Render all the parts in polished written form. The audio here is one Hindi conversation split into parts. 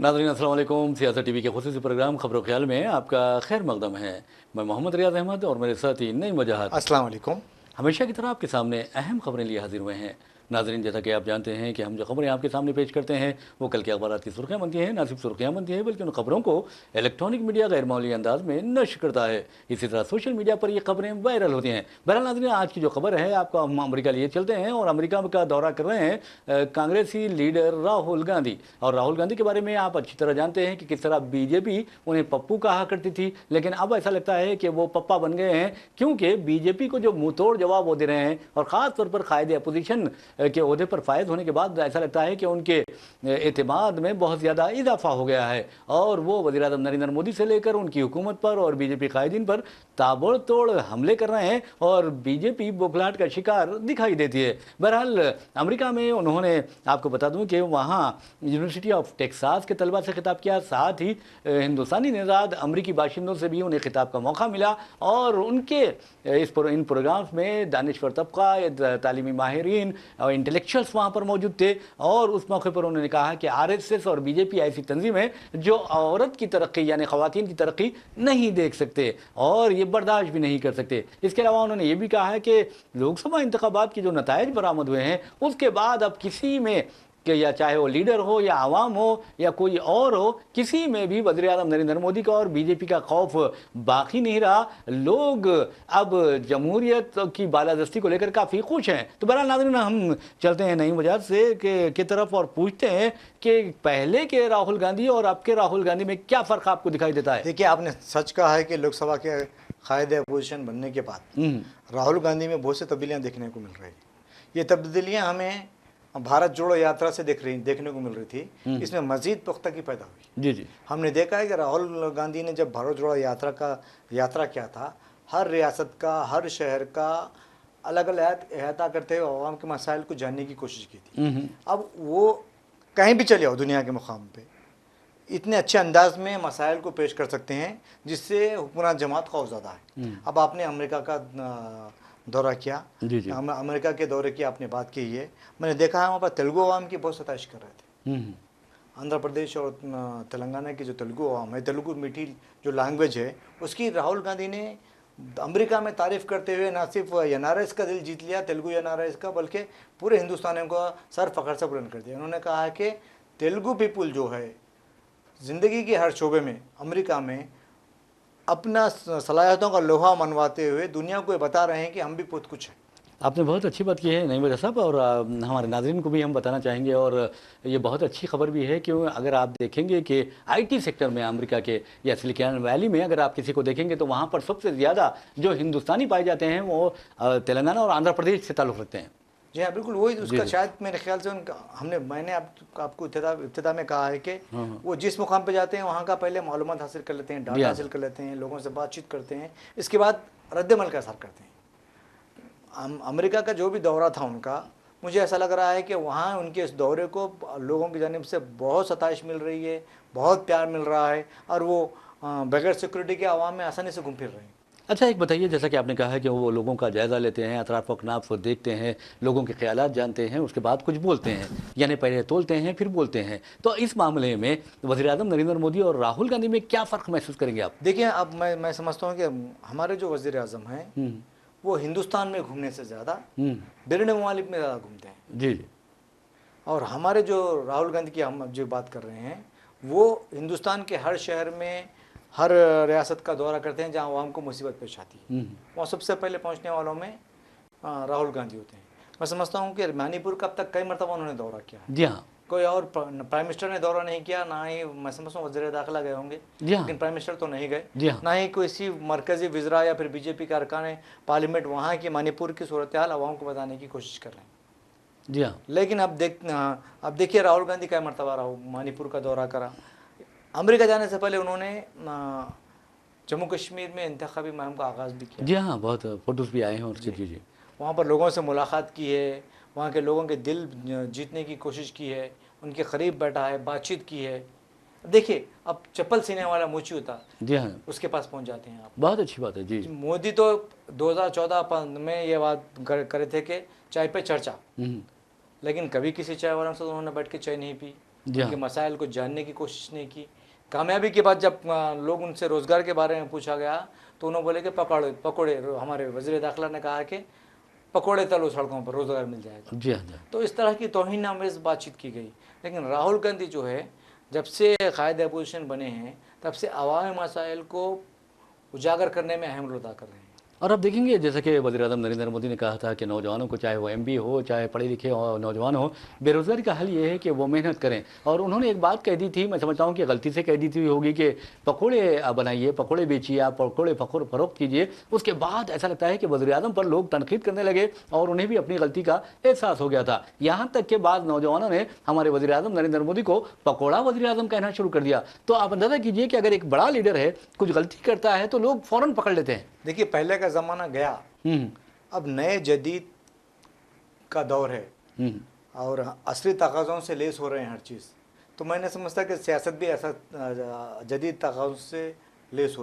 नाज़रीन अस्सलाम वालेकुम। सियासत टीवी के खुसूसी प्रोग्राम खबरों ख्याल में आपका खैर मकदम है। मैं मोहम्मद रियाज अहमद और मेरे साथी नईम वजाहत अस्सलाम वालेकुम। हमेशा की तरह आपके सामने अहम खबरें लिए हाजिर हुए हैं। नाज़रीन, जैसा कि आप जानते हैं कि हम जो खबरें आपके सामने पेश करते हैं वो कल के अखबार की सुर्खियाँ बनती हैं। ना सिर्फ सुर्खियाँ बनती हैं बल्कि उन खबरों को इलेक्ट्रॉनिक मीडिया गैर मामूली अंदाज में नश्र करता है। इसी तरह सोशल मीडिया पर ये खबरें वायरल होती हैं। बहरहाल नाज़रीन, आज की जो खबर है आपको हम अमेरिका लिए चलते हैं और अमेरिका का दौरा कर रहे हैं कांग्रेसी लीडर राहुल गांधी। और राहुल गांधी के बारे में आप अच्छी तरह जानते हैं कि किस तरह बीजेपी उन्हें पप्पू कहा करती थी, लेकिन अब ऐसा लगता है कि वो पप्पा बन गए हैं, क्योंकि बीजेपी को जो मुंह तोड़ जवाब वो दे रहे हैं और ख़ास तौर पर कायदे अपोजिशन के ओहदे पर फायद होने के बाद ऐसा लगता है कि उनके एतमाद में बहुत ज़्यादा इजाफा हो गया है और वो वज़ीर आज़म नरेंद्र मोदी से लेकर उनकी हुकूमत पर और बीजेपी कायदीन पर ताबड़तोड़ हमले कर रहे हैं और बीजेपी बौखलाहट का शिकार दिखाई देती है। बहरहाल अमेरिका में उन्होंने, आपको बता दूं कि वहाँ यूनिवर्सिटी ऑफ टेक्सास के तलबा से खिताब किया, साथ ही हिंदुस्तानी निज़ाद अमरीकी बाशिंदों से भी उन्हें खिताब का मौका मिला और उनके इन प्रोग्राम्स में दानिश्वर तबका, तालीमी माहिरीन और इंटेलेक्चुअल्स वहाँ पर मौजूद थे और उस मौके पर उन्होंने कहा कि आरएसएस और बीजेपी ऐसी तंजीम है जो औरत की तरक्की यानी ख़वातीन की तरक्की नहीं देख सकते और ये बर्दाश्त भी नहीं कर सकते। इसके अलावा उन्होंने ये भी कहा है कि लोकसभा इंतखाबात के जो नताइज बरामद हुए हैं उसके बाद अब किसी में कि या चाहे वो लीडर हो या आवाम हो या कोई और हो, किसी में भी वज़ीर आज़म नरेंद्र मोदी का और बीजेपी का खौफ बाकी नहीं रहा। लोग अब जमहूरियत की बालादस्ती को लेकर काफ़ी खुश हैं। तो बहरहाल नाज़रीन, हम चलते हैं नईम वजाहत से की तरफ और पूछते हैं कि पहले के राहुल गांधी और अब के राहुल गांधी में क्या फ़र्क आपको दिखाई देता है? देखिए, आपने सच कहा है कि लोकसभा के कायदे अपोजिशन बनने के बाद राहुल गांधी में बहुत सी तब्दीलियाँ देखने को मिल रही हैं। ये तब्दीलियाँ हमें भारत जोड़ो यात्रा से देखने को मिल रही थी। इसमें मजीद पुख्तगी पैदा हुई। जी जी, हमने देखा है कि राहुल गांधी ने जब भारत जोड़ो यात्रा किया था, हर रियासत का, हर शहर का अलग अलग अहाता करते हुए आवाम के मसाइल को जानने की कोशिश की थी। अब वो कहीं भी चले आओ दुनिया के मुकाम पे इतने अच्छे अंदाज में मसाइल को पेश कर सकते हैं जिससे हुकूमत जमात खौफ ज़्यादा है। अब आपने अमेरिका का दौरा किया, जी जी, अमेरिका के दौरे की आपने बात की है। मैंने देखा है वहाँ पर तेलुगु अवाम की बहुत सताइश कर रहे थे। आंध्र प्रदेश और तेलंगाना की जो तेलुगु अवाम है, तेलुगु मीठी जो लैंग्वेज है, उसकी राहुल गांधी ने अमेरिका में तारीफ़ करते हुए ना सिर्फ एनआरएस का दिल जीत लिया, तेलुगु एनआरएस का, बल्कि पूरे हिंदुस्तानियों को सर फखर से बुलंद कर दिया। उन्होंने कहा है कि तेलुगु पीपुल जो है ज़िंदगी के हर शोबे में अमेरिका में अपना सलाहियतों का लोहा मनवाते हुए दुनिया को ये बता रहे हैं कि हम भी बहुत कुछ हैं। आपने बहुत अच्छी बात की है नईम वजाहत साहब और हमारे नाज़रीन को भी हम बताना चाहेंगे और ये बहुत अच्छी खबर भी है कि अगर आप देखेंगे कि आईटी सेक्टर में अमेरिका के या सिलिकॉन वैली में अगर आप किसी को देखेंगे तो वहाँ पर सबसे ज़्यादा जो हिंदुस्तानी पाए जाते हैं वो तेलंगाना और आंध्र प्रदेश से ताल्लुक़ रखते हैं। जी हाँ, बिल्कुल वही उसका शायद मेरे ख्याल से मैंने आपको इब्तिदा में कहा है कि वो जिस मुकाम पे जाते हैं वहाँ का पहले मालूमात हासिल कर लेते हैं, डाटा हासिल कर लेते हैं, लोगों से बातचीत करते हैं, इसके बाद रद्द-ए-अमल का असर करते हैं। अमेरिका का जो भी दौरा था उनका, मुझे ऐसा लग रहा है कि वहाँ उनके इस दौरे को लोगों की जानिब से बहुत सताइश मिल रही है, बहुत प्यार मिल रहा है और वो बगैर सिक्योरिटी के आवाम में आसानी से घूम फिर रहे हैं। अच्छा, एक बताइए, जैसा कि आपने कहा है कि वो लोगों का जायज़ा लेते हैं, अतराफ़ अकनाफ़ को देखते हैं, लोगों के ख़यालात जानते हैं, उसके बाद कुछ बोलते हैं, यानी पहले तोलते हैं फिर बोलते हैं। तो इस मामले में वज़ीर-ए-आज़म नरेंद्र मोदी और राहुल गांधी में क्या फ़र्क महसूस करेंगे आप? देखिए, अब मैं समझता हूँ कि हमारे जो वज़ीर-ए-आज़म हैं वो हिंदुस्तान में घूमने से ज़्यादा बैरून ममालिक में ज़्यादा घूमते हैं। जी जी, और हमारे जो राहुल गांधी की हम जो बात कर रहे हैं वो हिंदुस्तान के हर शहर में, हर रियासत का दौरा करते हैं जहां आवाम को मुसीबत पेश आती है। वहाँ सबसे पहले पहुंचने वालों में राहुल गांधी होते हैं। मैं समझता हूं कि मणिपुर का अब तक कई मरतबा उन्होंने दौरा किया है। जी हाँ, कोई और प्राइम मिनिस्टर ने दौरा नहीं किया, ना ही मैं समझता हूँ वज़ीर दाखिला गए होंगे, लेकिन प्राइम मिनिस्टर तो नहीं गए, ना ही किसी मरकज़ी वज़रा या फिर बीजेपी के अरकान पार्लियामेंट वहाँ की मणिपुर की सूरत हाल आवाम को बताने की कोशिश कर रहे हैं। जी हाँ, लेकिन अब देखिए राहुल गांधी कई मरतबा मणिपुर का दौरा करा। अमेरिका जाने से पहले उन्होंने जम्मू कश्मीर में इंतखाबी मुहिम का आगाज़ भी किया। जी हाँ, बहुत फ़ोटोज़ भी आए हैं उसके। जी जी, वहाँ पर लोगों से मुलाकात की है, वहाँ के लोगों के दिल जीतने की कोशिश की है, उनके करीब बैठा है, बातचीत की है। देखिए अब चप्पल सीने वाला मोची होता, जी हाँ, उसके पास पहुंच जाते हैं आप। बहुत अच्छी बात है जी। मोदी तो 2014 में ये बात करे थे कि चाय पे चर्चा, हम्म, लेकिन कभी किसी चाय वालों से उन्होंने बैठ के चाय नहीं पी, जी उनके हाँ, मसाइल को जानने की कोशिश नहीं की। कामयाबी के बाद जब लोग उनसे रोज़गार के बारे में पूछा गया तो उन्होंने बोले कि पकौड़े पकौड़े, हमारे वज़ीर दाखिला ने कहा कि पकौड़े तलो सड़कों पर, रोज़गार मिल जाएगा। जी हाँ, जी हाँ। तो इस तरह की तौहीन आमेज़ बातचीत की गई। लेकिन राहुल गांधी जो है, जब से कायद अपोजिशन बने हैं तब से अवामी मसाइल को उजागर करने में अहम रोल अदा कर रहे हैं। और अब देखेंगे जैसे कि वज़ीर-ए-आज़म नरेंद्र मोदी ने कहा था कि नौजवानों को, चाहे वो एमबी हो, चाहे पढ़े लिखे हो नौजवान हो, बेरोज़गारी का हल ये है कि वो मेहनत करें। और उन्होंने एक बात कह दी थी, मैं समझता हूँ कि गलती से कह दी थी होगी कि पकौड़े बनाइए, पकौड़े बेचिए, आप पकौड़े फ़रोख्त कीजिए। उसके बाद ऐसा लगता है कि वज़ीर-ए-आज़म पर लोग तनक़ीद करने लगे और उन्हें भी अपनी गलती का एहसास हो गया था। यहाँ तक के बाद नौजवानों ने हमारे वज़ीर-ए-आज़म नरेंद्र मोदी को पकौड़ा वज़ीर-ए-आज़म कहना शुरू कर दिया। तो आप अंदाज़ा कीजिए कि अगर एक बड़ा लीडर है, कुछ गलती करता है तो लोग फ़ौरन पकड़ लेते हैं। देखिए पहले का ज़माना गया, अब नए जदीद का दौर है और असली तकाज़ों से लेस हो रहे हैं हर चीज़। तो मैंने समझता कि सियासत भी ऐसा जदीद तकाज़ों से लेस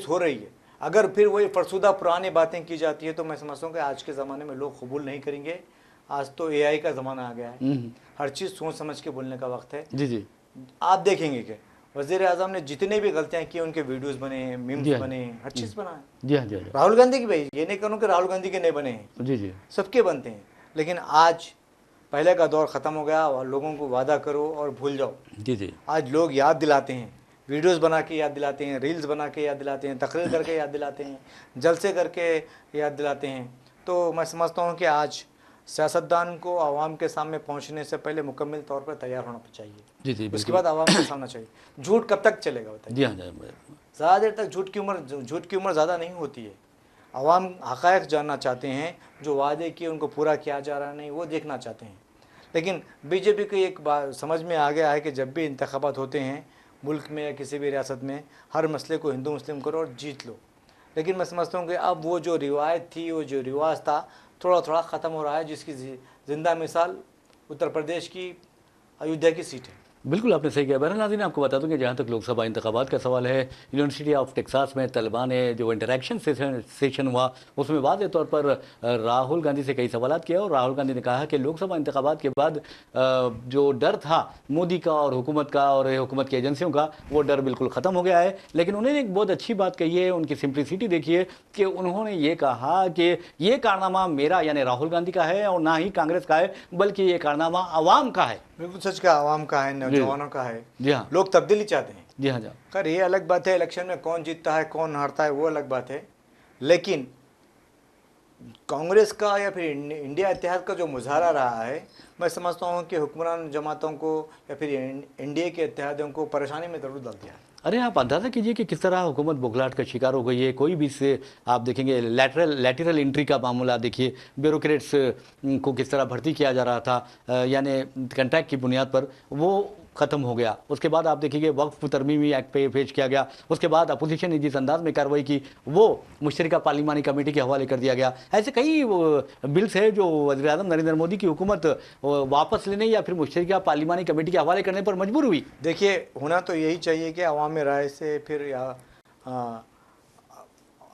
हो रही है। अगर फिर वही फरसुदा पुरानी बातें की जाती है तो मैं समझता हूँ कि आज के ज़माने में लोग कबूल नहीं करेंगे। आज तो एआई का ज़माना आ गया है, हर चीज़ सोच समझ के बोलने का वक्त है। जी, जी। आप देखेंगे कि वज़ीर-ए-आज़म ने जितने भी गलतियाँ की, उनके वीडियोस बने हैं, मीम्स जी हाँ। बने हैं, हर चीज़ बना है। जी हाँ, जी हाँ। राहुल गांधी की भाई, ये नहीं करूँ कि राहुल गांधी के नहीं बने हैं, जी, जी। सबके बनते हैं। लेकिन आज पहले का दौर ख़त्म हो गया और लोगों को वादा करो और भूल जाओ। जी, जी। आज लोग याद दिलाते हैं, वीडियोस बना के याद दिलाते हैं, रील्स बना के याद दिलाते हैं, तकरीर करके याद दिलाते हैं, जलसे करके याद दिलाते हैं। तो मैं समझता हूँ कि आज सियासतदान को आवाम के सामने पहुँचने से पहले मुकम्मल तौर पर तैयार होना चाहिए। जी, जी, उसके बिल्कुल। बाद आवाम के सामने चाहिए। झूठ कब तक चलेगा बताइए? जी हाँ, जी हाँ। ज़्यादा देर तक झूठ की उम्र ज़्यादा नहीं होती है। आवाम हक़ाइक़ जानना चाहते हैं, जो वादे किए उनको पूरा किया जा रहा नहीं, वो देखना चाहते हैं। लेकिन बीजेपी की एक बात समझ में आ गया है कि जब भी इंतखाबात होते हैं मुल्क में या किसी भी रियासत में, हर मसले को हिंदू मुस्लिम करो और जीत लो। लेकिन मैं समझता हूँ कि अब वो जो रिवायत थी, वो जो रिवाज था, थोड़ा थोड़ा ख़त्म हो रहा है, जिसकी ज़िंदा मिसाल उत्तर प्रदेश की अयोध्या की सीट है। बिल्कुल आपने सही किया। बहरहाल नाज़रीन, आपको बता दूं कि जहाँ तक लोकसभा इंतखाबात का सवाल है, यूनिवर्सिटी ऑफ टेक्सास में तलबा ने जो इंटरेक्शन सेशन हुआ उसमें वाज़े तौर पर राहुल गांधी से कई सवालात किया और राहुल गांधी ने कहा कि लोकसभा इंतखाबात के बाद जो डर था मोदी का और हुकूमत का और हुकूमत की एजेंसियों का, वो डर बिल्कुल ख़त्म हो गया है। लेकिन उन्होंने एक बहुत अच्छी बात कही है, उनकी सिंप्लिसिटी देखिए कि उन्होंने ये कहा कि ये कारनामा मेरा यानी राहुल गांधी का है और ना ही कांग्रेस का है, बल्कि ये कारनामा आवाम का है। बिल्कुल सच का, आवाम का है, नौजवानों का है। जी हाँ। लोग तब्दीली चाहते हैं। जी हाँ, जी हाँ। खैर ये अलग बात है, इलेक्शन में कौन जीतता है कौन हारता है वो अलग बात है। लेकिन कांग्रेस का या फिर इंडिया इत्तेहाद का जो मुजाहरा रहा है, मैं समझता हूँ कि हुक्मरान जमातों को या फिर एनडीए के इत्तेहादियों को परेशानी में ज़रूर डाल दिया है। अरे आप अंदाज़ा कीजिए कि किस तरह हुकूमत बौखलाहट का शिकार हो गई है। कोई भी से आप देखेंगे लैटरल एंट्री का मामला देखिए, ब्यूरोक्रेट्स को किस तरह भर्ती किया जा रहा था यानी कॉन्ट्रैक्ट की बुनियाद पर, वो ख़त्म हो गया। उसके बाद आप देखिए वक्फ तरमीमी एक्ट पे पेश किया गया। उसके बाद अपोजिशन ने जिस अंदाज में कार्रवाई की वो मुश्तरका पार्लिमानी कमेटी के हवाले कर दिया गया। ऐसे कई बिल्स है जो वज़ीर-ए-आज़म नरेंद्र मोदी की हुकूमत वापस लेने या फिर मुश्तरका पार्लिमानी कमेटी के हवाले करने पर मजबूर हुई। देखिए होना तो यही चाहिए कि अवामी राय से फिर या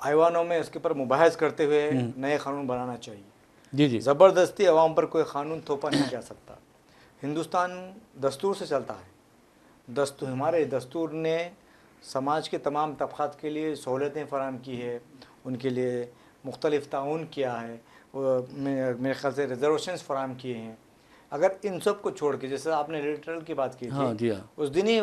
ऐवानों में इसके ऊपर मुबाहस करते हुए नए कानून बनाना चाहिए। जी, जी। ज़बरदस्ती अवाम पर कोई कानून थोपा नहीं जा सकता। हिंदुस्तान दस्तूर से चलता है। हमारे दस्तूर ने समाज के तमाम तबक़ात के लिए सहूलतें फ़राहम की है, उनके लिए मुख्तलिफ़ ताउन किया है, मेरे ख़्याल से रिजर्वेशंस फ़राहम किए हैं। अगर इन सब को छोड़ के, जैसे आपने लिटरल की बात की थी, हाँ, जी हाँ। उस दिन ही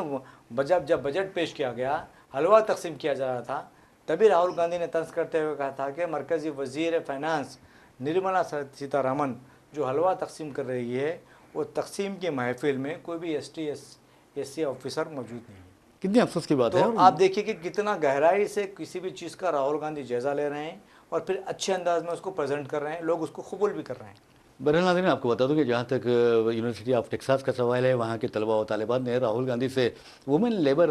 जब बजट पेश किया गया, हलवा तकसीम किया जा रहा था, तभी राहुल गांधी ने तंज करते हुए कहा था कि मरकज़ी वज़ीर फ़ाइनेंस निर्मला सीतारमन जो हलवा तकसीम कर रही है, वो तकसीम की महफिल में कोई भी ST/SC ऑफिसर मौजूद नहीं है। कितनी अफसोस की बात तो है। आप देखिए कि कितना गहराई से किसी भी चीज़ का राहुल गांधी जायज़ा ले रहे हैं और फिर अच्छे अंदाज में उसको प्रेजेंट कर रहे हैं, लोग उसको कबूल भी कर रहे हैं। बहरहाल नाज़रीन, आपको बता दूं कि जहाँ तक यूनिवर्सिटी ऑफ टेक्सास का सवाल है, वहाँ के तलबा और तालिबात ने राहुल गांधी से वुमेन लेबर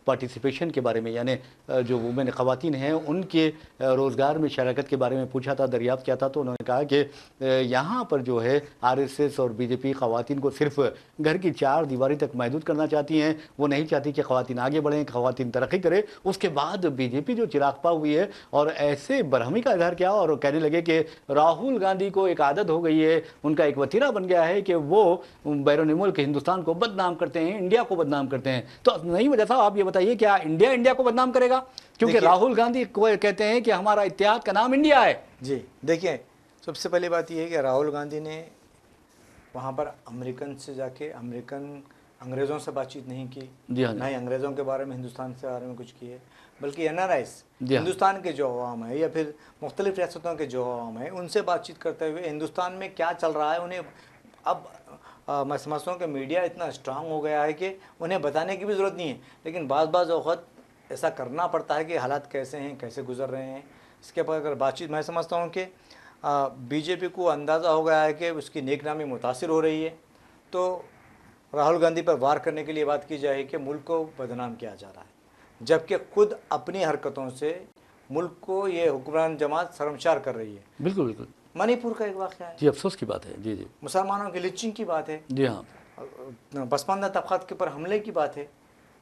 पार्टिसिपेशन के बारे में, यानी जो वुमेन ख़वातीन हैं उनके रोज़गार में शराकत के बारे में पूछा था, दरियाफ्त किया था। तो उन्होंने कहा कि यहाँ पर जो है आरएसएस और बीजेपी ख़वातीन को सिर्फ घर की चार दीवारी तक महदूद करना चाहती हैं। वो नहीं चाहती कि ख़वातीन आगे बढ़ें, ख़वातीन तरक्की करें। उसके बाद बीजेपी जो चिरागपा हुई है और ऐसे बरहमी का इजहार किया और कहने लगे कि राहुल गांधी को एक आदत हो गई है, उनका एक वतीरा बन गया है कि वो बैरून मुल्क हिंदुस्तान को बदनाम करते हैं, इंडिया को बदनाम करते हैं। तो नहीं वजह साहब, आप ये बताइए, क्या इंडिया इंडिया को बदनाम करेगा? क्योंकि राहुल गांधी को कहते हैं कि हमारा इत्तेहाद का नाम इंडिया है। जी देखिए, सबसे पहली बात यह है कि राहुल गांधी ने वहाँ पर अमेरिकन से जाके अंग्रेज़ों से बातचीत नहीं की, ना ही अंग्रेज़ों के बारे में, हिंदुस्तान के बारे में कुछ किए, बल्कि NRIs हिंदुस्तान के जो अवाम है या फिर मुख्तलिफ रियासतों के जो अवाम है उनसे बातचीत करते हुए हिंदुस्तान में क्या चल रहा है उन्हें अब मैं समझता हूँ कि मीडिया इतना स्ट्रांग हो गया है कि उन्हें बताने की भी ज़रूरत नहीं है, लेकिन बाज़ औक़त ऐसा करना पड़ता है कि हालात कैसे हैं, कैसे गुजर रहे हैं। इसके बाद अगर बातचीत, मैं समझता हूँ कि बीजेपी को अंदाज़ा हो गया है कि उसकी नेकनामी मुतासिर हो रही है, तो राहुल गांधी पर वार करने के लिए बात की जाए कि मुल्क को बदनाम किया जा रहा है, जबकि खुद अपनी हरकतों से मुल्क को ये हुक्मरान जमात शर्मसार कर रही है। बिल्कुल बिल्कुल। मणिपुर का एक वाक़या है जी, अफसोस की बात है। जी जी। मुसलमानों की लिंचिंग की बात है। जी हाँ। पसमानदा तबक़ात के ऊपर हमले की बात है,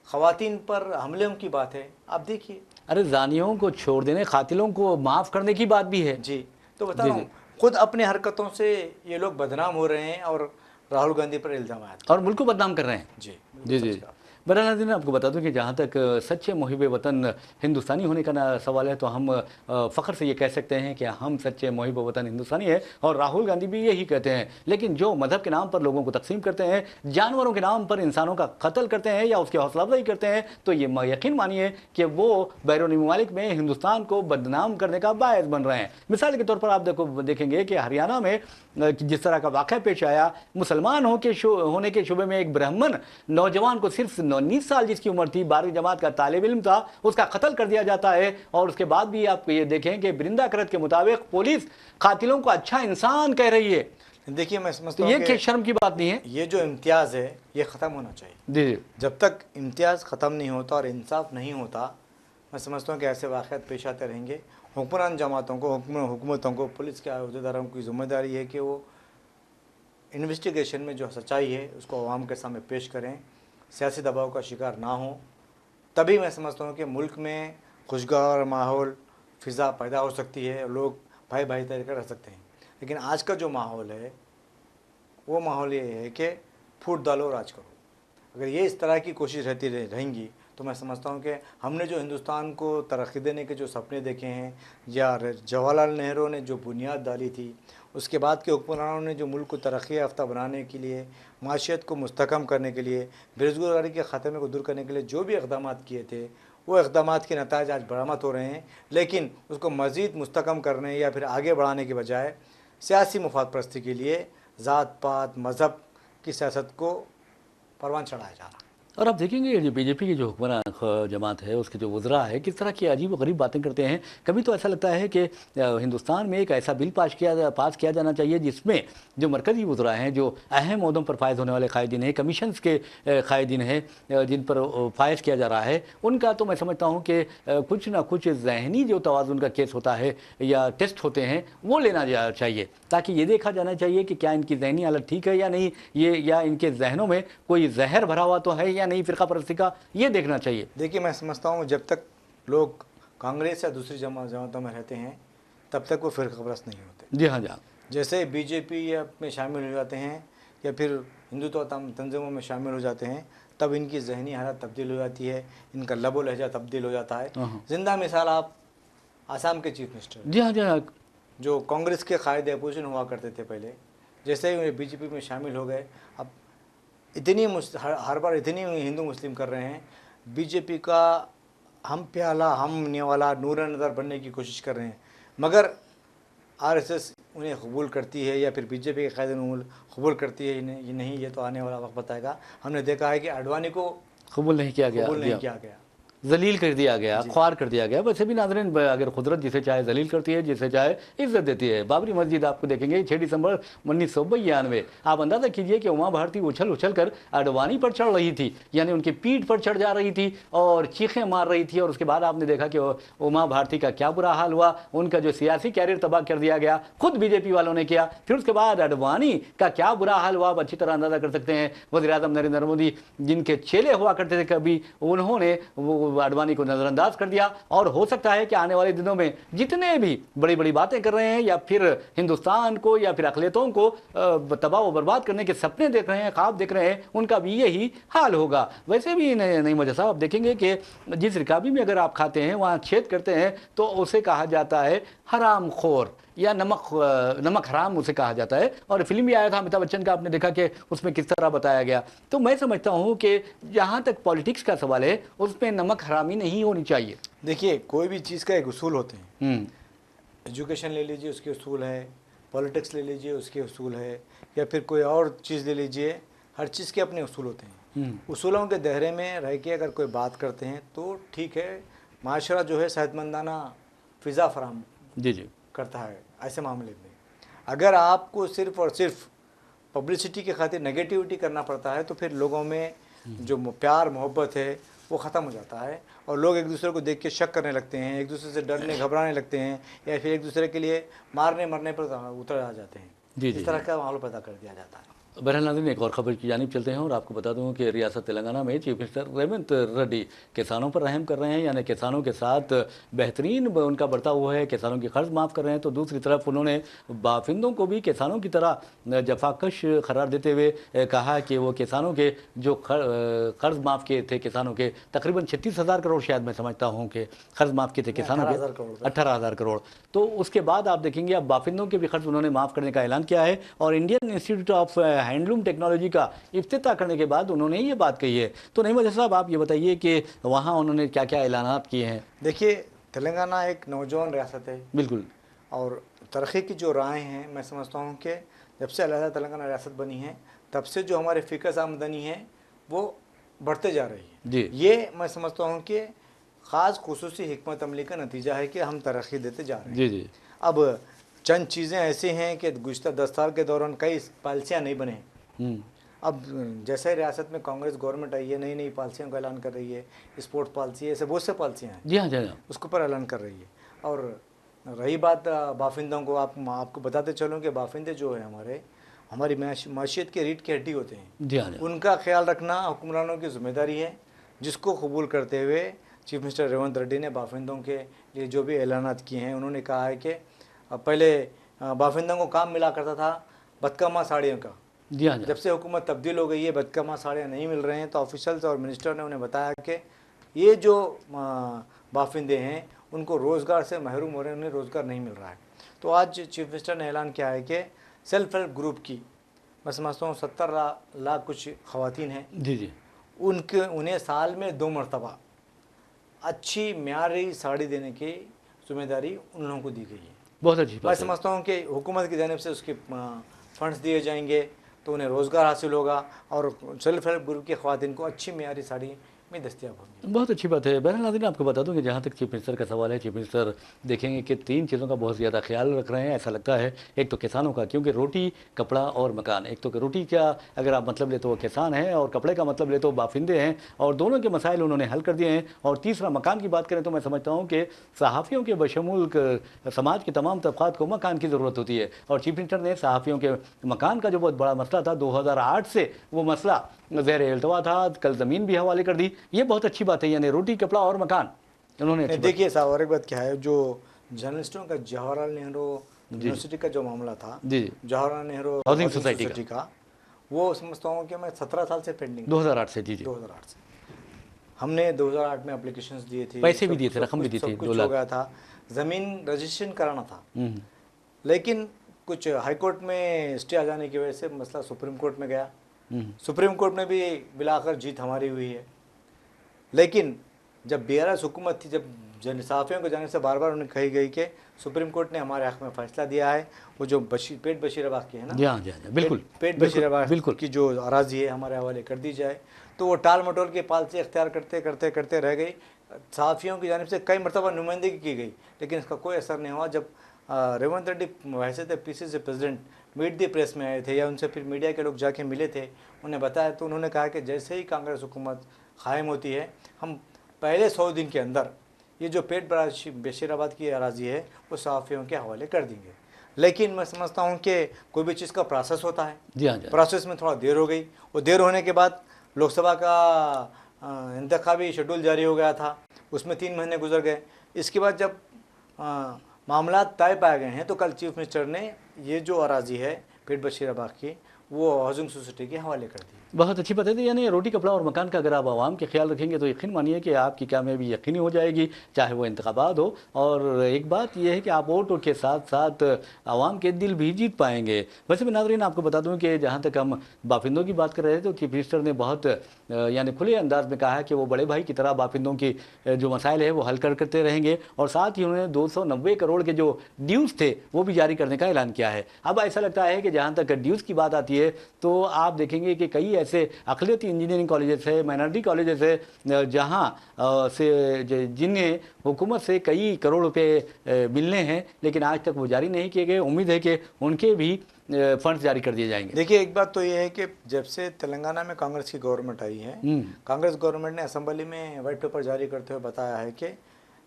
ख़वातीन पर हमलों की बात है। आप देखिए, अरे जानियों को छोड़ देने, कातिलों को माफ़ करने की बात भी है। जी, तो बता रहा हूँ, खुद अपने हरकतों से ये लोग बदनाम हो रहे हैं और राहुल गांधी पर इल्ज़ाम आया और मुल्क को बदनाम कर रहे हैं। जी जी जी। बहरहाल नाज़रीन, आपको बता दूं कि जहाँ तक सच्चे मुहिब वतन हिंदुस्तानी होने का सवाल है, तो हम फ़ख्र से ये कह सकते हैं कि हम सच्चे मुहिब वतन हिंदुस्तानी है, और राहुल गांधी भी यही कहते हैं। लेकिन जो मज़हब के नाम पर लोगों को तकसीम करते हैं, जानवरों के नाम पर इंसानों का कत्ल करते हैं या उसकी हौसला अफजाई करते हैं, तो ये यकीन मानिए कि वो बैरूनी ममालिक में हिंदुस्तान को बदनाम करने का बायस बन रहे हैं। मिसाल के तौर पर आप देखेंगे कि हरियाणा में जिस तरह का वाक़या पेश आया, मुसलमान होने के शुबे में एक ब्राह्मण नौजवान को, सिर्फ 19 साल जिसकी उम्र थी, 12वीं जमात का तालिब इल्म था, उसका कत्ल कर दिया जाता है। और उसके बाद भी आप ये देखें कि बिरिंदा करत के मुताबिक पुलिस कातिलों को अच्छा इंसान कह रही है। देखिए, मैं समझता हूं ये शर्म की बात नहीं है। ये जो इम्तियाज़ है ये ख़त्म होना चाहिए। जी, जब तक इम्तियाज़ ख़त्म नहीं होता और इंसाफ नहीं होता, मैं समझता हूँ कि ऐसे वाक़यात पेश आते रहेंगे। हुक्मरान जमातों को, हुकूमतों को, पुलिस के अहदेदारों की ज़िम्मेदारी है कि वो इन्वेस्टिगेशन में जो सच्चाई है उसको अवाम के सामने पेश करें, सियासी दबाव का शिकार ना हो। तभी मैं समझता हूँ कि मुल्क में खुशगवार माहौल, फ़िज़ा पैदा हो सकती है, लोग भाई तरीके रह सकते हैं। लेकिन आज का जो माहौल है वो माहौल ये है कि फूट डालो, राज करो। अगर ये इस तरह की कोशिश रहती रहेंगी तो मैं समझता हूँ कि हमने जो हिंदुस्तान को तरक्की देने के जो सपने देखे हैं, या जवाहरलाल नेहरू ने जो बुनियाद डाली थी, उसके बाद के हुक्मरानों ने जो मुल्क को तरक्की याफ्ता बनाने के लिए, माशियत को मुस्तहकम करने के लिए, बेरोज़गारी के ख़ात्मे को दूर करने के लिए जो भी इक़दाम किए थे, वो इक़दाम के नताइज आज बरामद हो रहे हैं। लेकिन उसको मज़ीद मुस्तहकम करने या फिर आगे बढ़ाने के बजाय सियासी मुफाद परस्ती के लिए ज़ात पात मज़हब की सियासत को परवान चढ़ाया जा रहा है। और आप देखेंगे जो बीजेपी की जो हुक्मरान जमात है, उसके जो वज़रा है, किस तरह की अजीब व गरीब बातें करते हैं। कभी तो ऐसा लगता है कि हिंदुस्तान में एक ऐसा बिल पास किया जाना चाहिए जिसमें जो मरकज़ी वज़रा हैं, जो अहम ओहदों पर फायज़ होने वाले कायदीन हैं, कमीशंस के कायदीन हैं, जिन पर फायज़ किया जा रहा है, उनका तो मैं समझता हूँ कि कुछ ना कुछ ज़हनी जो तवाज़ुन का केस होता है या टेस्ट होते हैं, वो लेना चाहिए, ताकि ये देखा जाना चाहिए कि क्या इनकी ज़हनी हालत ठीक है या नहीं, ये या इनके जहनों में कोई जहर भरा हुआ तो है या नहीं, फ़िरका परस्ती का, ये देखना चाहिए। देखिए, मैं समझता हूँ जब तक लोग कांग्रेस या दूसरी जमातों में रहते हैं तब तक वो फ़िरका परस्त नहीं होते। जी हाँ, जी हाँ। जैसे बीजेपी में शामिल हो जाते हैं या फिर हिंदुत्व तंजीमों में शामिल हो जाते हैं, तब इनकी जहनी हालत तब्दील हो जाती है, इनका लबो लहजा तब्दील हो जाता है। जिंदा मिसाल आप आसाम के चीफ मिनिस्टर, जी हाँ, जी हाँ, जो कांग्रेस के कायदे अपोजिशन हुआ करते थे पहले, जैसे ही बीजेपी में शामिल हो गए, अब इतनी हर बार इतनी हिंदू मुस्लिम कर रहे हैं, बीजेपी का हम प्याला हम नेवाला नूर नज़र बनने की कोशिश कर रहे हैं, मगर आरएसएस उन्हें कबूल करती है या फिर बीजेपी के कायदे कबूल करती है। ये नहीं, ये तो आने वाला वक्त बताएगा। हमने देखा है कि अडवाणी को कबूल नहीं किया गया। कबूल नहीं किया गया। जलील कर दिया गया, ख्वार कर दिया गया। वैसे भी नाज़रीन, अगर कुदरत जिसे चाहे जलील करती है, जिसे चाहे इज्जत देती है। बाबरी मस्जिद आपको देखेंगे 6 दिसंबर 1992, आप अंदाज़ा कीजिए कि उमा भारती उछल उछल कर अडवाणी पर चढ़ रही थी, यानी उनकी पीठ पर चढ़ जा रही थी और चीखें मार रही थी। और उसके बाद आपने देखा कि उमा भारती का क्या बुरा हाल हुआ, उनका जो सियासी कैरियर तबाह कर दिया गया, खुद बीजेपी वालों ने किया। फिर उसके बाद अडवाणी का क्या बुरा हाल हुआ, आप अच्छी तरह अंदाज़ा कर सकते हैं। वज़ीर आज़म नरेंद्र मोदी जिनके चेले हुआ करते थे कभी, उन्होंने वो अडवाणी को नज़रअंदाज कर दिया। और हो सकता है कि आने वाले दिनों में जितने भी बड़ी बड़ी बातें कर रहे हैं या फिर हिंदुस्तान को या फिर अक़लियतों को तबाह व बर्बाद करने के सपने देख रहे हैं, ख्वाब देख रहे हैं, उनका भी यही हाल होगा। वैसे भी नहीं मजा साहब, आप देखेंगे कि जिस रिकाबी में अगर आप खाते हैं, वहाँ छेद करते हैं, तो उसे कहा जाता है हराम खोर या नमक हराम उसे कहा जाता है। और फिल्म भी आया था अमिताभ बच्चन का, आपने देखा कि उसमें किस तरह बताया गया। तो मैं समझता हूँ कि जहाँ तक पॉलिटिक्स का सवाल है, उसमें नमक हरामी नहीं होनी चाहिए। देखिए, कोई भी चीज़ का एक उसूल होते हैं। एजुकेशन ले लीजिए, उसके उसूल है। पॉलिटिक्स ले लीजिए, उसके उसूल है। या फिर कोई और चीज़ ले लीजिए, हर चीज़ के अपने उसूल होते हैं। उसूलों के दायरे में रह के अगर कोई बात करते हैं तो ठीक है, माशरा जो है सेहतमंदाना फ़िज़ा फराहम जी करता है ऐसे मामले में। अगर आपको सिर्फ़ और सिर्फ पब्लिसिटी के खातिर नेगेटिविटी करना पड़ता है, तो फिर लोगों में जो प्यार मोहब्बत है वो ख़त्म हो जाता है और लोग एक दूसरे को देख के शक करने लगते हैं, एक दूसरे से डरने घबराने लगते हैं, या फिर एक दूसरे के लिए मारने मरने पर उतर आ जाते हैं। इस तरह का माहौल पैदा कर दिया जाता है। बहरहाल नाज़रीन, एक और खबर की जानिब चलते हैं और आपको बता दूं कि रियासत तेलंगाना में चीफ मिनिस्टर रेवंत रेड्डी किसानों पर रहम कर रहे हैं, यानी किसानों के साथ बेहतरीन उनका बर्ताव हुआ है, किसानों की कर्ज माफ़ कर रहे हैं। तो दूसरी तरफ उन्होंने बाफिंदों को भी किसानों की तरह जफाकश करार देते हुए कहा कि वो किसानों के जो कर्ज माफ़ किए थे, किसानों के तकरीबन 36,000 करोड़, शायद मैं समझता हूँ कि कर्ज माफ़ किए थे किसानों के 18,000 करोड़। तो उसके बाद आप देखेंगे अब बाफिंदों के भी खर्च उन्होंने माफ़ करने का ऐलान किया है। और Indian institute of handloom technology का इफ्तिताह करने के बाद उन्होंने ये बात कही है। तो नहीं वजह साहब, आप ये बताइए कि वहाँ उन्होंने क्या क्या ऐलानात किए हैं। देखिए, तेलंगाना एक नौजवान रियासत है। बिल्कुल। और तरक्की की जो राहें हैं, मैं समझता हूँ कि जब से अलहदा तेलंगाना रियासत बनी है, तब से जो हमारे फ़िक्स आमदनी है वो बढ़ते जा रही है जी। ये मैं समझता हूँ कि ख़ास खुसूसी हिकमत अमली का नतीजा है कि हम तरक्की देते जा रहे हैं। जी जी। अब चंद चीज़ें ऐसी हैं कि गुज़श्ता 10 साल के दौरान कई पॉलिसियाँ नहीं बने। अब जैसे रियासत में कांग्रेस गवर्नमेंट आई है, नई नई पॉलिसियों का ऐलान कर रही है, स्पोर्ट्स पॉलिसी है, ऐसे बहुत से पॉलिसियाँ हैं। जी हाँ, जी हाँ, उसके ऊपर ऐलान कर रही है। और रही बात बाफिंदों को, आपको बताते चलूँ कि बाफिंदे जो है हमारी माशियत के रीढ़ की हड्डी होते हैं। जी हाँ, उनका ख्याल रखना हुक्मरानों की जिम्मेदारी है, जिसको कबूल करते हुए चीफ मिनिस्टर रेवंत रेड्डी ने बाफिंदों के लिए जो भी ऐलानात किए हैं, उन्होंने कहा है कि पहले बाफिंदों को काम मिला करता था बदकामा साड़ियों का। जी हाँ। जब से हुकूमत तब्दील हो गई है, बदकामा साड़ियाँ नहीं मिल रहे हैं, तो ऑफिशियल्स और मिनिस्टर ने उन्हें बताया कि ये जो बाफिंदे हैं उनको रोज़गार से महरूम हो रहे हैं, उन्हें रोज़गार नहीं मिल रहा है। तो आज चीफ मिनिस्टर ने ऐलान किया है कि सेल्फ हेल्प ग्रुप की, मैं समझता हूँ 70 लाख कुछ ख़वातीन हैं जी जी, उन्हें साल में 2 मरतबा अच्छी म्यारी साड़ी देने की जिम्मेदारी उन लोगों को दी गई है। बहुत अच्छी बात मैं है। समझता हूँ कि हुकूमत की जानिब से उसके फंड्स दिए जाएंगे तो उन्हें रोज़गार हासिल होगा और सेल्फ हेल्प ग्रुप की ख़वातीन को अच्छी म्यारी साड़ी में दस्तियाब होगी। बहुत अच्छी बात है। बहरहाल नाज़रीन, आपको बता दूं कि जहाँ तक चीफ मिनिस्टर का सवाल है, चीफ मिनिस्टर देखेंगे कि 3 चीज़ों का बहुत ज़्यादा ख्याल रख रहे हैं, ऐसा लगता है। एक तो किसानों का, क्योंकि रोटी, कपड़ा और मकान, एक तो रोटी का अगर आप मतलब ले तो वो किसान है, और कपड़े का मतलब ले तो बाफिंदे हैं, और दोनों के मसाइल उन्होंने हल कर दिए हैं। और तीसरा, मकान की बात करें तो मैं समझता हूँ कि सहाफ़ियों के बशमूल समाज के तमाम तबक़ात को मकान की ज़रूरत होती है। और चीफ मिनिस्टर ने सहाफ़ियों के मकान का जो बहुत बड़ा मसला था, 2008 से वो मसला ज़ेर इल्तवा था, कल ज़मीन भी हवाले कर दी। ये बहुत अच्छी बात है, यानी रोटी, कपड़ा और मकान उन्होंने। देखिए साहब, और एक बात क्या है, जो जर्नलिस्टों का जवाहरलाल नेहरू यूनिवर्सिटी का जो मामला था, जी, जवाहरलाल नेहरू हाउसिंग सोसाइटी का, वो समझता हूँ कि मैं 17 साल से पेंडिंग, 2008 से। जी जी, 2008 से हमने 2008 में एप्लीकेशंस दिए थे, पैसे भी दिए थे, रकम भी दी थी, 2 लाख हो गया था, ज़मीन रजिस्ट्रेशन कराना था। लेकिन कुछ हाई कोर्ट में स्टे आ जाने की वजह से मसला सुप्रीम कोर्ट में गया। सुप्रीम कोर्ट में भी बिलाकर जीत हमारी हुई है। लेकिन जब BRS हुकूमत थी, जब इंसाफियों को जाने से बार बार उन्हें कही गई कि सुप्रीम कोर्ट ने हमारे हक़ में फ़ैसला दिया है, वो जो पेट बशीराबाद की है ना, जी हाँ, बिल्कुल, पेट बशीराबाद की जो अराजी है हमारे हवाले कर दी जाए, तो वो टाल मटोल की पॉलिसी अख्तियार करते करते करते रह गई। सहाफ़ियों की जानिब से कई मरतबा नुमाइंदगी की गई, लेकिन इसका कोई असर नहीं हुआ। जब रेवंत रेड्डी वैसे थे पीसीसी प्रेसिडेंट, मीट दी प्रेस में आए थे या उनसे फिर मीडिया के लोग जाके मिले थे, उन्हें बताया तो उन्होंने कहा कि जैसे ही कांग्रेस हुकूमत कायम होती है, हम पहले 100 दिन के अंदर ये जो पेट बशीराबाद की अराजी है वो सहाफ़ियों के हवाले कर देंगे। लेकिन मैं समझता हूँ कि कोई भी चीज़ का प्रोसेस होता है, जी हाँ, जी हाँ। प्रोसेस में थोड़ा देर हो गई, और देर होने के बाद लोकसभा का इंतखाबी शेड्यूल जारी हो गया था, उसमें 3 महीने गुजर गए। इसके बाद जब मामला तय पाए गए हैं तो कल चीफ मिनिस्टर ने ये जो अराजी है पेट बशीराबाद की वो हाउसिंग सोसाइटी के हवाले कर दी। बहुत अच्छी बात है। यानी रोटी कपड़ा और मकान का अगर आप आवाम के ख्याल रखेंगे तो यकीन मानिए कि आपकी कामयाबी यकीनी हो जाएगी, चाहे वो इंतखाबात हो। और एक बात यह है कि आप वोटों के साथ साथ आवाम के दिल भी जीत पाएंगे। वैसे भी नाज़रीन आपको बता दूं कि जहां तक हम बाफिंदों की बात कर रहे थे तो चीफ मिनिस्टर ने बहुत यानी खुले अंदाज में कहा है कि वो बड़े भाई की तरह बाफिंदों की जो मसाइल है वो हल करते रहेंगे, और साथ ही उन्होंने 290 करोड़ के जो ड्यूज़ थे वो भी जारी करने का ऐलान किया है। अब ऐसा लगता है कि जहाँ तक ड्यूज़ की बात आती है तो आप देखेंगे कि कई ऐसे अक़लियती इंजीनियरिंग कॉलेजेस है, माइनॉरिटी कॉलेजेस है, जहाँ से जिन्हें हुकूमत से कई करोड़ रुपए मिलने हैं, लेकिन आज तक वो जारी नहीं किए गए। उम्मीद है कि उनके भी फंड्स जारी कर दिए जाएंगे। देखिए, एक बात तो ये है कि जब से तेलंगाना में कांग्रेस की गवर्नमेंट आई है, कांग्रेस गवर्नमेंट ने असेंबली में वाइट पेपर जारी करते हुए बताया है कि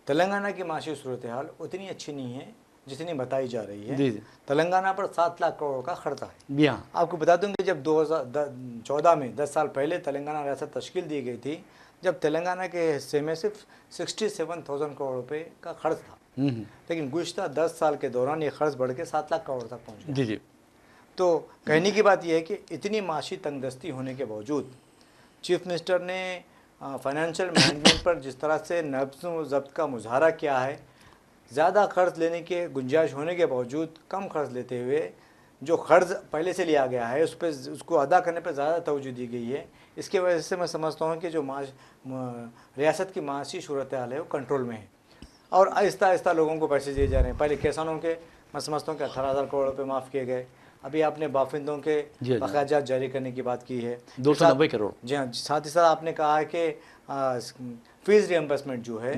तेलंगाना की माशी सूरत हाल उतनी अच्छी नहीं है जितनी बताई जा रही है। तेलंगाना पर 7 लाख करोड़ का खर्चा है। हाँ, आपको बता दूं कि जब 2014 में 10 साल पहले तेलंगाना रियासत तश्कील दी गई थी, जब तेलंगाना के हिस्से में सिर्फ 67,000 करोड़ रुपए का खर्च था, लेकिन गुज़श्ता 10 साल के दौरान ये खर्च बढ़ के 7 लाख करोड़ तक पहुँच गया। जी। तो कहने की बात यह है कि इतनी माशी तंगदस्ती होने के बावजूद चीफ मिनिस्टर ने फाइनेंशियल मैनेजमेंट पर जिस तरह से नब्ज़ ज़ब्त का मुजाहरा किया है, ज़्यादा कर्ज लेने के गुंजाइश होने के बावजूद कम कर्ज लेते हुए जो कर्ज पहले से लिया गया है उसको अदा करने पर ज़्यादा तवज्जो दी गई है। इसके वजह से मैं समझता हूँ कि जो रियासत की माशी सूरत हाल है वो कंट्रोल में है, और आहिस्ता आहिस्ता लोगों को पैसे दिए जा रहे हैं। पहले किसानों के मैं समझता हूँ कि 18,000 करोड़ रुपये माफ़ किए गए। अभी आपने बाफिंदों के बकायाजात जारी करने की बात की है, 290 करोड़। जी हाँ, साथ ही साथ आपने कहा है कि फीस रिएम्बर्समेंट जो है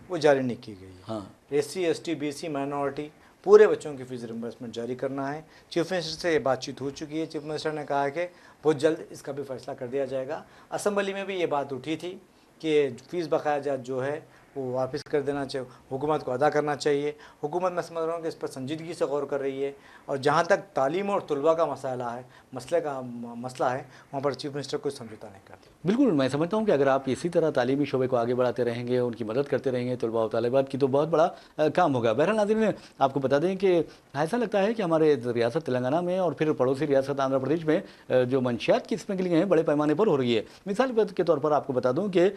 वो जारी नहीं की गई है। SC ST BC माइनॉरिटी पूरे बच्चों की फीस रिएम्बर्समेंट जारी करना है। चीफ मिनिस्टर से ये बातचीत हो चुकी है। चीफ मिनिस्टर ने कहा है कि बहुत जल्द इसका भी फैसला कर दिया जाएगा। असेंबली में भी ये बात उठी थी कि फ़ीस बकायाजात जो है वो वापस कर देना चाहिए, हुकूमत को अदा करना चाहिए। हुकूमत मैं समझ रहा हूँ कि इस पर संजीदगी से गौर कर रही है, और जहाँ तक तालीम और तलबा का मसला है वहाँ पर चीफ मिनिस्टर कोई समझौता नहीं करती। बिल्कुल, मैं समझता हूँ कि अगर आप इसी तरह तालीमी शोबे को आगे बढ़ाते रहेंगे, उनकी मदद करते रहेंगे तलबा और तालिबात की, तो बहुत बड़ा काम होगा। बहरहाल नाज़रीन, आपको बता दें कि ऐसा लगता है कि हमारे रियासत तेलंगाना में और फिर पड़ोसी रियासत आंध्र प्रदेश में जो मंशियात की स्मगलिंग है बड़े पैमाने पर हो रही है। मिसाल के तौर पर आपको बता दूँ कि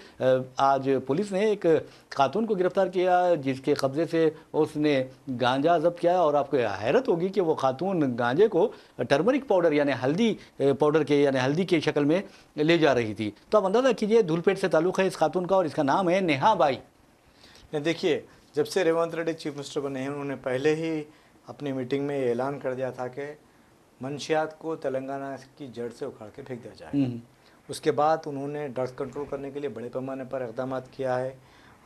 आज पुलिस ने एक खातून को गिरफ्तार किया जिसके कब्जे से उसने गांजा जब्त किया, और आपको हैरत होगी कि वो खातून गांजे को टर्मरिक पाउडर यानी हल्दी पाउडर के यानी हल्दी की शक्ल में ले जा रही थी। तो आप अंदाज़ा कीजिए धूलपेट से ताल्लुक़ है इस खातून का, और इसका नाम है नेहा बाई। देखिए, जब से रेवंत रेड्डी चीफ मिनिस्टर बने हैं उन्होंने पहले ही अपनी मीटिंग में ऐलान कर दिया था कि मंशियात को तेलंगाना की जड़ से उखाड़ के फेंक दिया जाएगा। उसके बाद उन्होंने ड्रग्स कंट्रोल करने के लिए बड़े पैमाने पर इक़दाम किया है,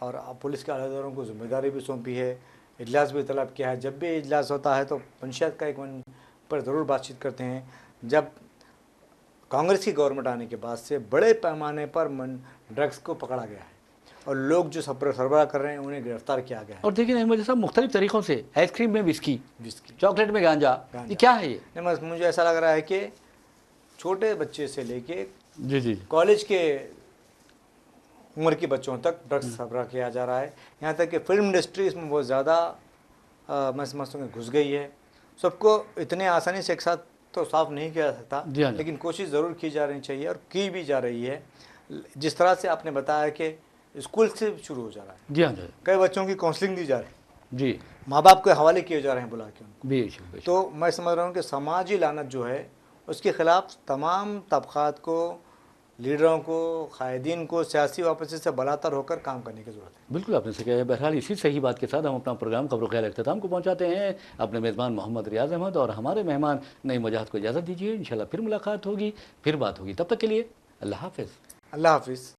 और पुलिस के अहदेदारों को जिम्मेदारी भी सौंपी है, इजलास भी तलब किया है। जब भी इजलास होता है तो पंचायत का एक मन पर ज़रूर बातचीत करते हैं। जब कांग्रेस की गवर्नमेंट आने के बाद से बड़े पैमाने पर ड्रग्स को पकड़ा गया है, और लोग जो सरबराह कर रहे हैं उन्हें गिरफ्तार किया गया है। और देखिए अहमद साहब, मुख्तलिफ तरीक़ों से आइसक्रीम में विस्की, चॉकलेट में गांजा, ये क्या है ये? नहीं, मुझे ऐसा लग रहा है कि छोटे बच्चे से लेके जी कॉलेज के उम्र के बच्चों तक ड्रग्स सरबराह किया जा रहा है। यहाँ तक कि फिल्म इंडस्ट्री इसमें बहुत ज़्यादा मैं समझता हूँ घुस गई है। सबको इतने आसानी से एक साथ तो साफ नहीं किया जा सकता, लेकिन कोशिश ज़रूर की जा रही चाहिए, और की भी जा रही है। जिस तरह से आपने बताया कि स्कूल से शुरू हो जा रहा है। जी हाँ, कई बच्चों की काउंसलिंग दी जा रही है, जी, माँ बाप के हवाले किए जा रहे हैं बुला के उनको। बेशक। तो मैं समझ रहा हूँ कि समाजी लानत जो है उसके ख़िलाफ़ तमाम तबक़ात को, लीडरों को, कायदीन को सियासी वापसी से बलातर होकर काम करने की ज़रूरत है। बिल्कुल आपने सही कहा है। बहरहाल इसी सही बात के साथ हम अपना प्रोग्राम खबरों ख्याल अख्ताम को पहुंचाते हैं। अपने मेज़बान मोहम्मद रियाज अहमद और हमारे मेहमान नईम वजाहत को इजाज़त दीजिए। इंशाल्लाह फिर मुलाकात होगी, फिर बात होगी। तब तक के लिए अल्लाह हाफ़िज़। अल्लाह हाफ़िज़।